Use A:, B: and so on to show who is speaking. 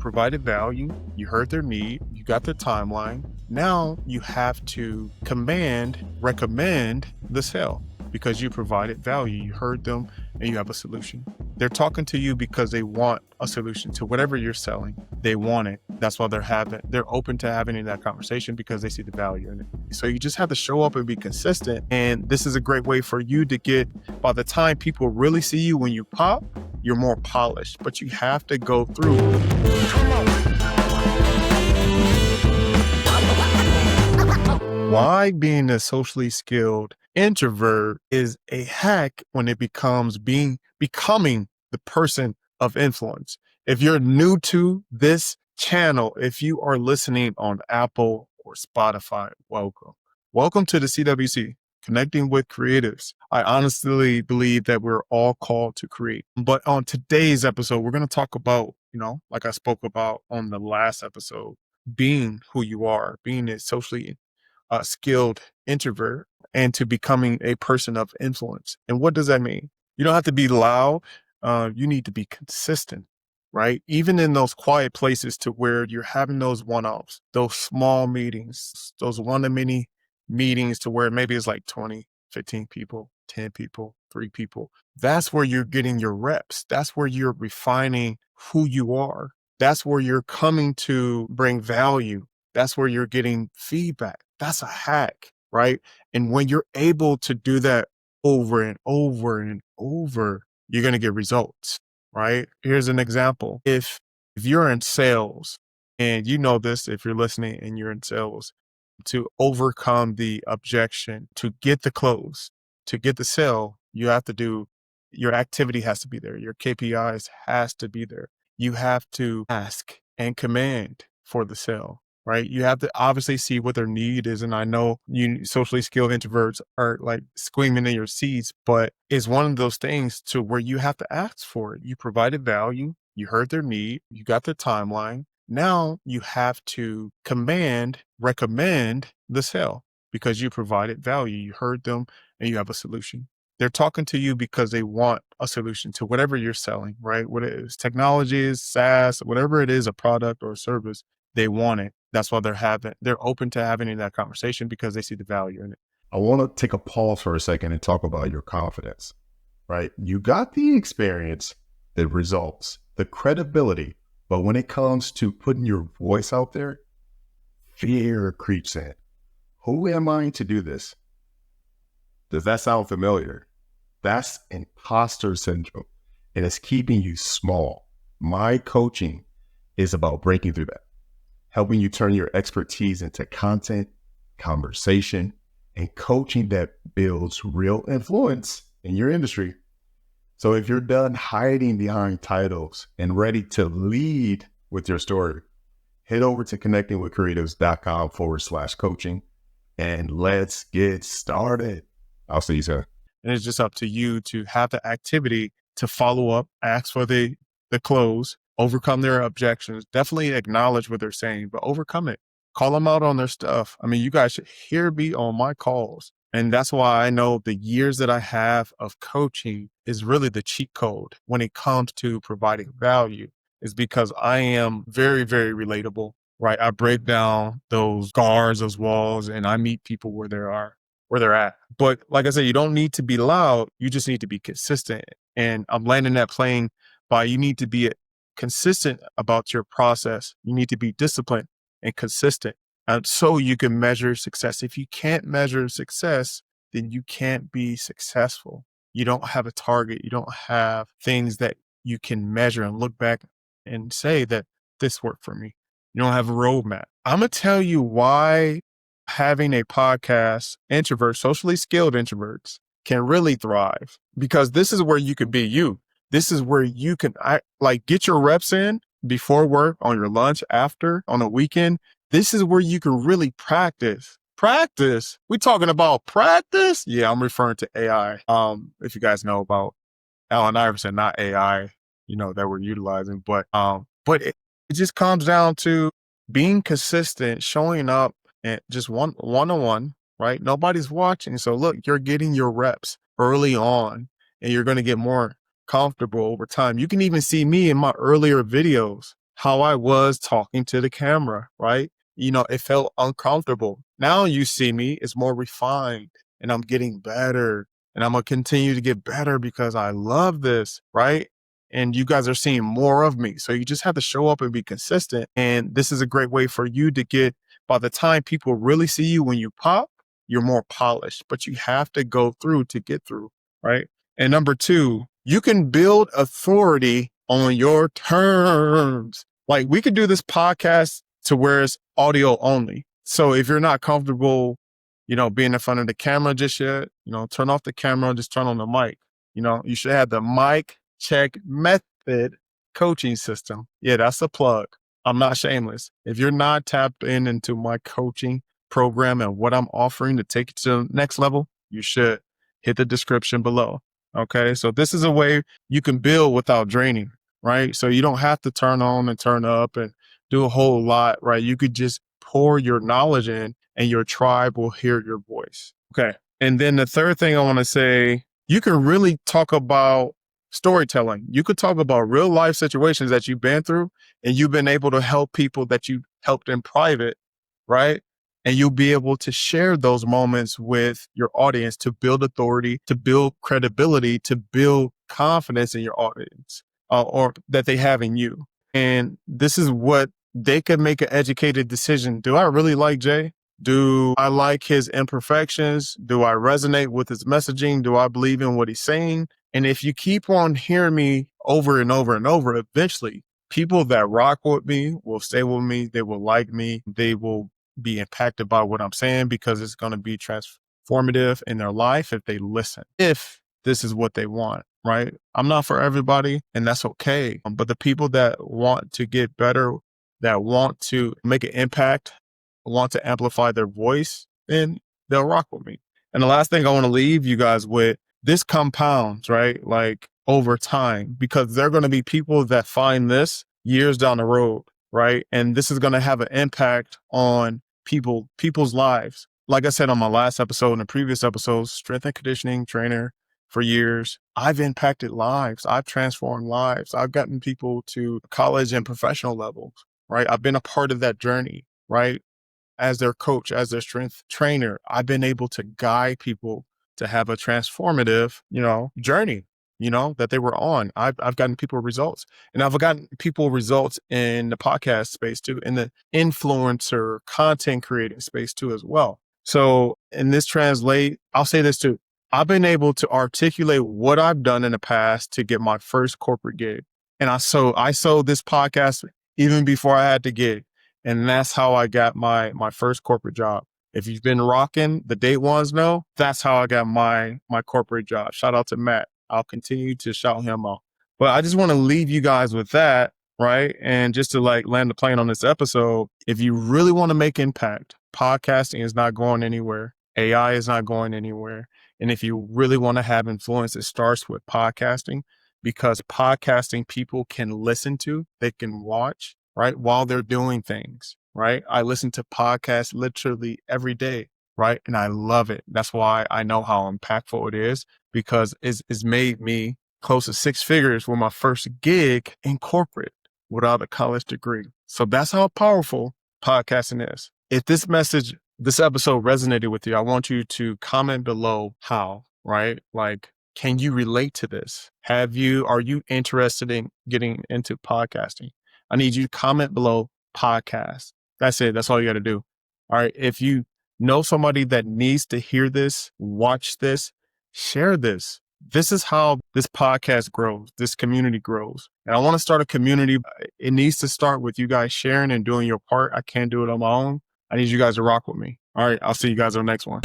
A: provided value, you heard their need, you got their timeline. Now you have to recommend the sale because you provided value, you heard them, and you have a solution. They're talking to you because they want a solution to whatever you're selling. They want it. That's why they're open to having that conversation because they see the value in it. So you just have to show up and be consistent. And this is a great way for you to get, by the time people really see you when you pop, you're more polished, but you have to go through. Why being a socially skilled introvert is a hack when it becomes becoming the person of influence. If you're new to this channel, if you are listening on Apple or Spotify, welcome. Welcome to the CWC, Connecting with Creatives. I honestly believe that we're all called to create. But on today's episode, we're going to talk about, like I spoke about on the last episode, being who you are, being a socially skilled introvert and to becoming a person of influence. And what does that mean? You don't have to be loud. You need to be consistent, right? Even in those quiet places to where you're having those one-offs, those small meetings, those one-to-many meetings to where maybe it's like 20, 15 people, 10 people, 3 people. That's where you're getting your reps. That's where you're refining who you are. That's where you're coming to bring value. That's where you're getting feedback. That's a hack, right? And when you're able to do that over and over and over, you're going to get results, right? Here's an example. If you're in sales, and you know this if you're listening and you're in sales, to overcome the objection, to get the close, to get the sale, your activity has to be there. Your KPIs has to be there. You have to ask and command for the sale. Right? You have to obviously see what their need is. And I know you socially skilled introverts are like screaming in your seats, but it's one of those things to where you have to ask for it. You provided value. You heard their need. You got their timeline. Now you have to recommend the sale because you provided value. You heard them and you have a solution. They're talking to you because they want a solution to whatever you're selling, right? What it is, technology, SaaS, whatever it is, a product or a service, they want it. That's why they're open to having that conversation because they see the value in it.
B: I want to take a pause for a second and talk about your confidence, right? You got the experience, the results, the credibility, but when it comes to putting your voice out there, fear creeps in. Who am I to do this? Does that sound familiar? That's imposter syndrome, and it's keeping you small. My coaching is about breaking through that, helping you turn your expertise into content, conversation, and coaching that builds real influence in your industry. So if you're done hiding behind titles and ready to lead with your story, head over to connectingwithcreatives.com/coaching and let's get started. I'll see you soon.
A: And it's just up to you to have the activity to follow up, ask for the close, overcome their objections, definitely acknowledge what they're saying, but overcome it. Call them out on their stuff. I mean, you guys should hear me on my calls. And that's why I know the years that I have of coaching is really the cheat code when it comes to providing value, is because I am very, very relatable, right? I break down those guards, those walls, and I meet people where they're at. But like I said, you don't need to be loud. You just need to be consistent. And I'm landing that plane by you need to be consistent about your process. You need to be disciplined and consistent. And so you can measure success. If you can't measure success, then you can't be successful. You don't have a target. You don't have things that you can measure and look back and say that this worked for me. You don't have a roadmap. I'm going to tell you why having a podcast, socially skilled introverts can really thrive, because this is where you can be you. This is where you can get your reps in before work, on your lunch, after, on a weekend. This is where you can really practice. Practice? We talking about practice? Yeah, I'm referring to AI. If you guys know about Allen Iverson, not AI, that we're utilizing, but it just comes down to being consistent, showing up, and just one-on-one, right? Nobody's watching. So look, you're getting your reps early on, and you're going to get more comfortable over time. You can even see me in my earlier videos, how I was talking to the camera, right? It felt uncomfortable. Now you see me, it's more refined and I'm getting better and I'm going to continue to get better because I love this, right? And you guys are seeing more of me. So you just have to show up and be consistent. And this is a great way for you to get, by the time people really see you when you pop, you're more polished, but you have to go through to get through, right? And number two, you can build authority on your terms. Like we could do this podcast to where it's audio only. So if you're not comfortable, being in front of the camera just yet, turn off the camera, just turn on the mic. You should have the mic check method coaching system. Yeah, that's a plug. I'm not shameless. If you're not tapped into my coaching program and what I'm offering to take it to the next level, you should hit the description below. Okay. So this is a way you can build without draining, right? So you don't have to turn on and turn up and do a whole lot, right? You could just pour your knowledge in and your tribe will hear your voice. Okay. And then the third thing I want to say, you can really talk about storytelling. You could talk about real life situations that you've been through and you've been able to help people that you helped in private, right? And you'll be able to share those moments with your audience to build authority, to build credibility, to build confidence in your audience or that they have in you. And this is what they can make an educated decision. Do I really like Jay? Do I like his imperfections? Do I resonate with his messaging? Do I believe in what he's saying? And if you keep on hearing me over and over and over, eventually people that rock with me will stay with me. They will like me. They will be impacted by what I'm saying because it's going to be transformative in their life if they listen, if this is what they want, right? I'm not for everybody and that's okay. But the people that want to get better, that want to make an impact, want to amplify their voice, then they'll rock with me. And the last thing I want to leave you guys with, this compounds, right? Like over time, because there are going to be people that find this years down the road, right? And this is going to have an impact on people's lives. Like I said on my last episode and the previous episodes, strength and conditioning trainer for years, I've impacted lives. I've transformed lives. I've gotten people to college and professional levels, right? I've been a part of that journey, right? As their coach, as their strength trainer, I've been able to guide people to have a transformative, journey, that they were on. I've gotten people results and I've gotten people results in the podcast space too, in the influencer content creating space too, as well. So in this I'll say this too. I've been able to articulate what I've done in the past to get my first corporate gig. And I sold this podcast even before I had the gig. And that's how I got my first corporate job. If you've been rocking, the day ones know, that's how I got my corporate job. Shout out to Matt. I'll continue to shout him out. But I just want to leave you guys with that, right? And just to land the plane on this episode, if you really want to make impact, podcasting is not going anywhere. AI is not going anywhere. And if you really want to have influence, it starts with podcasting because podcasting people can listen to, they can watch, right? While they're doing things, right? I listen to podcasts literally every day, right? And I love it. That's why I know how impactful it is because it's made me close to six figures with my first gig in corporate without a college degree. So that's how powerful podcasting is. If this episode resonated with you, I want you to comment below how, right? Can you relate to this? Are you interested in getting into podcasting? I need you to comment below podcast. That's it. That's all you got to do. All right. If you know somebody that needs to hear this, watch this, share this. This is how this podcast grows. This community grows. And I want to start a community. It needs to start with you guys sharing and doing your part. I can't do it on my own. I need you guys to rock with me. All right. I'll see you guys on the next one.